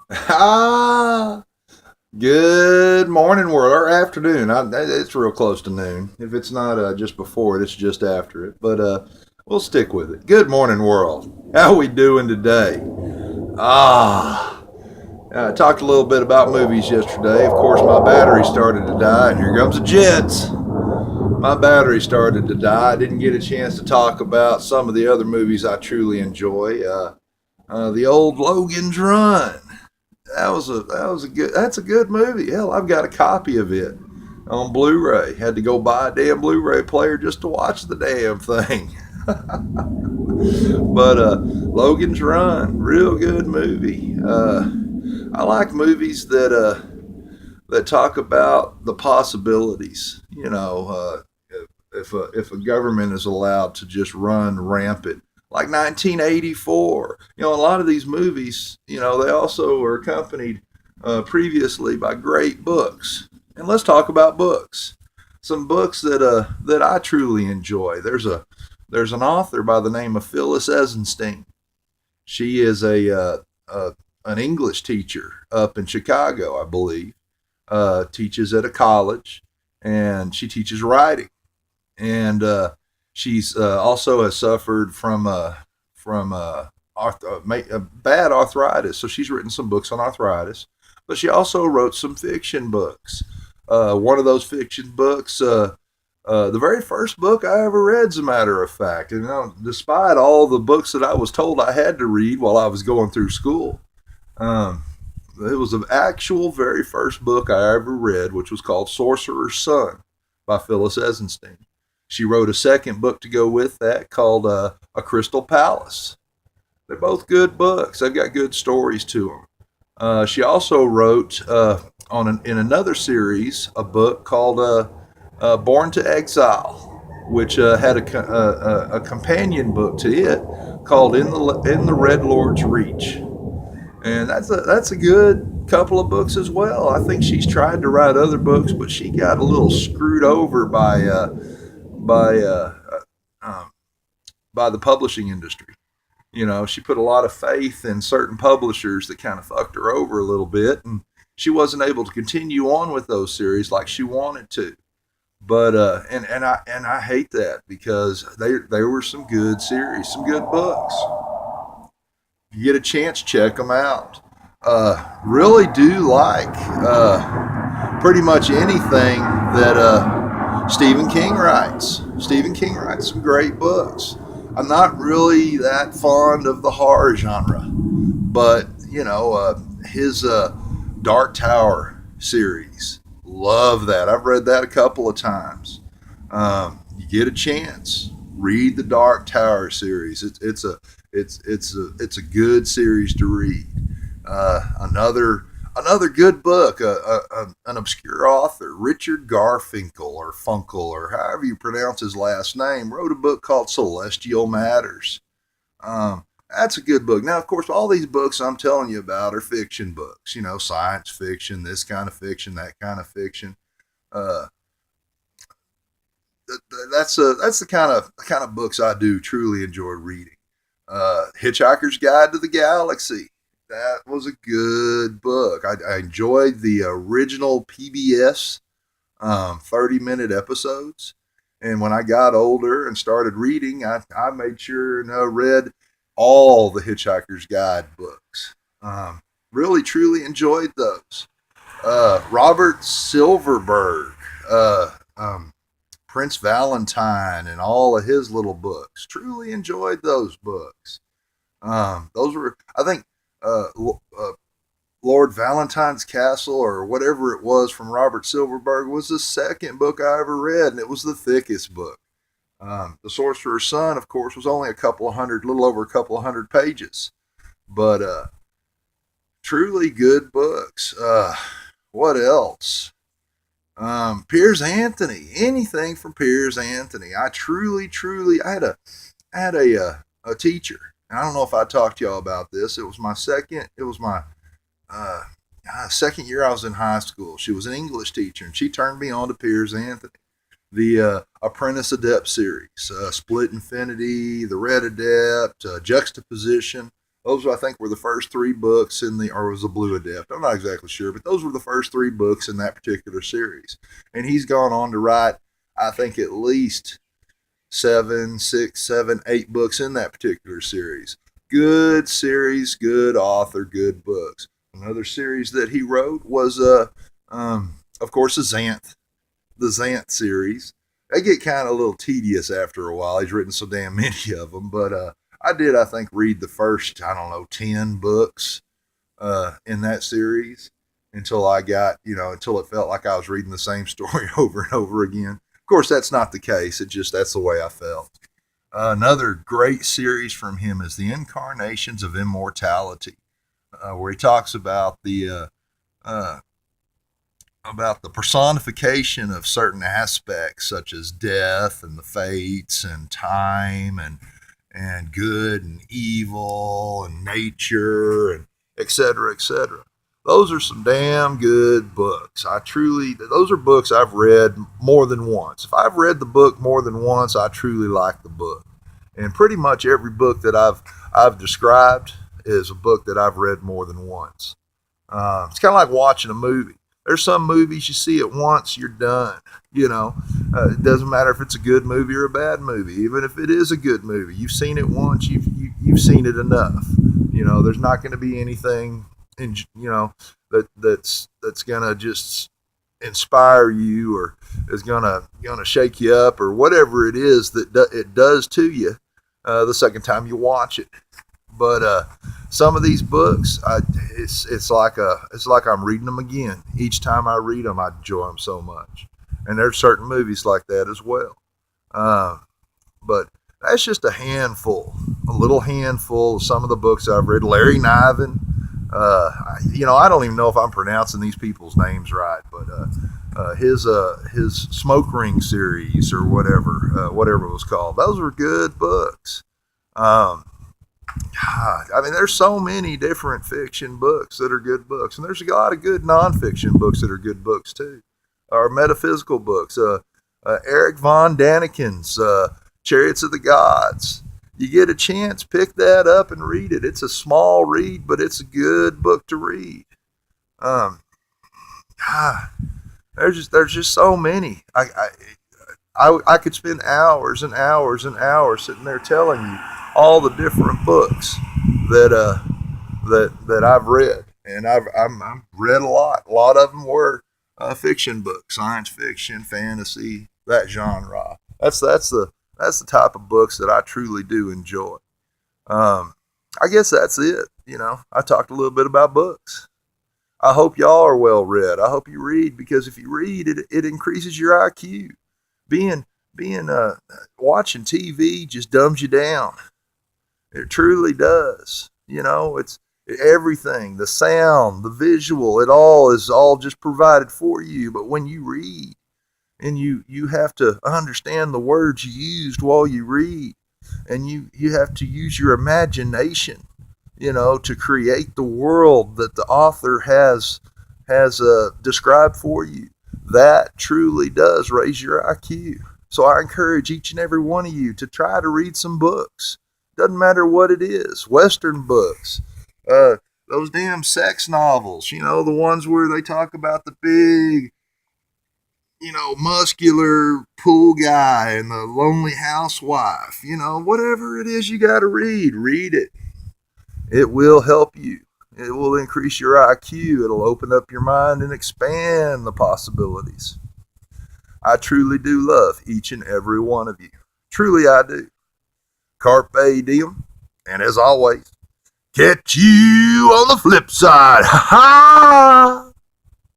Ah, good morning, world, or afternoon. It's real close to noon. If it's not just before it, it's just after it. But we'll stick with it. Good morning, world. How we doing today? Ah, I talked a little bit about movies yesterday. Of course, my battery started to die, and here comes the jets. My battery started to die. I didn't get a chance to talk about some of the other movies I truly enjoy. The old Logan's Run. That's a good movie. Hell, I've got a copy of it on Blu-ray. Had to go buy a damn Blu-ray player just to watch the damn thing. But Logan's Run, real good movie. I like movies that talk about the possibilities. If a government is allowed to just run rampant, like 1984. A lot of these movies, they also were accompanied previously by great books. And let's talk about books. Some books that I truly enjoy. There's an author by the name of Phyllis Eisenstein. She is an English teacher up in Chicago, I believe. Teaches at a college, and she teaches writing, and she's also has suffered from bad arthritis. So she's written some books on arthritis, but she also wrote some fiction books. One of those fiction books, the very first book I ever read, as a matter of fact, and despite all the books that I was told I had to read while I was going through school, um, it was the actual very first book I ever read, which was called Sorcerer's Son by Phyllis Eisenstein. She wrote a second book to go with that called A Crystal Palace. They're both good books. They've got good stories to them. She also wrote in another series a book called Born to Exile, which had a companion book to it called In the Red Lord's Reach, and that's a good couple of books as well. I think she's tried to write other books, but she got a little screwed over by um, by the publishing industry. She put a lot of faith in certain publishers that kind of fucked her over a little bit, and she wasn't able to continue on with those series like she wanted to. But and I hate that because they were some good series, some good books. If you get a chance, check them out. Really do like pretty much anything that Stephen King writes. Stephen King writes some great books. I'm not really that fond of the horror genre, but his Dark Tower series, love that. I've read that a couple of times. You get a chance, read the Dark Tower series. It's a good series to read. Another good book, an obscure author, Richard Garfinkel or Funkel or however you pronounce his last name, wrote a book called Celestial Matters. That's a good book. Now, of course, all these books I'm telling you about are fiction books. Science fiction, this kind of fiction, that kind of fiction. Uh, that's the kind of books I do truly enjoy reading. Hitchhiker's Guide to the Galaxy. That was a good book. I enjoyed the original PBS 30-minute episodes. And when I got older and started reading, I made sure and read all the Hitchhiker's Guide books. Really, truly enjoyed those. Robert Silverberg, Prince Valentine, and all of his little books. Truly enjoyed those books. Those were, I think, uh, Lord Valentine's Castle or whatever it was from Robert Silverberg was the second book I ever read, and it was the thickest book. The Sorcerer's Son, of course, was only little over a couple of hundred pages, but truly good books. What else? Piers Anthony, anything from Piers Anthony. I had a teacher. I don't know if I talked to y'all about this. It was my uh, second year I was in high school. She was an English teacher, and she turned me on to Piers Anthony. The Apprentice Adept series, Split Infinity, The Red Adept, Juxtaposition. Those, I think, were the first three books in the, or was the Blue Adept? I'm not exactly sure, but those were the first three books in that particular series. And he's gone on to write, I think, at least 8 books in that particular series. Good series, good author, good books. Another series that he wrote was, of course, the Xanth series. They get kind of a little tedious after a while. He's written so damn many of them, but I did, I think, read the first, I don't know, 10 books in that series until I got, until it felt like I was reading the same story over and over again. Of course, that's not the case. That's the way I felt. Another great series from him is The Incarnations of Immortality, where he talks uh, about the personification of certain aspects such as death and the fates and time and good and evil and nature and et cetera, et cetera. Those are some damn good books. Those are books I've read more than once. If I've read the book more than once, I truly like the book. And pretty much every book that I've described is a book that I've read more than once. It's kind of like watching a movie. There's some movies you see it once, you're done. It doesn't matter if it's a good movie or a bad movie. Even if it is a good movie, you've seen it once, you've seen it enough. There's not going to be anything that's gonna just inspire you or is gonna shake you up or whatever it is that it does to you the second time you watch it. But some of these books, it's like I'm reading them again. Each time I read them, I enjoy them so much. And there's certain movies like that as well. But that's just a little handful of some of the books I've read. Larry Niven. I don't even know if I'm pronouncing these people's names right, but his Smoke Ring series or whatever it was called. Those were good books. God, there's so many different fiction books that are good books, and there's a lot of good nonfiction books that are good books too, or metaphysical books. Eric von Daniken's Chariots of the Gods. You get a chance, pick that up and read it. It's a small read, but it's a good book to read. God, there's just so many. I could spend hours and hours and hours sitting there telling you all the different books that I've read, and I've read a lot. A lot of them were fiction books, science fiction, fantasy, that genre. That's the type of books that I truly do enjoy. I guess that's it. I talked a little bit about books. I hope y'all are well read. I hope you read, because if you read, it increases your IQ. Being watching TV just dumbs you down. It truly does. It's everything, the sound, the visual, it all is all just provided for you. But when you read, and you have to understand the words you used while you read, and you have to use your imagination, to create the world that the author has described for you. That truly does raise your IQ. So I encourage each and every one of you to try to read some books. Doesn't matter what it is. Western books, those damn sex novels, the ones where they talk about the big, muscular pool guy and the lonely housewife, whatever it is you got to read it. It will help you. It will increase your IQ. It'll open up your mind and expand the possibilities. I truly do love each and every one of you. Truly I do. Carpe diem. And as always, catch you on the flip side. Ha ha!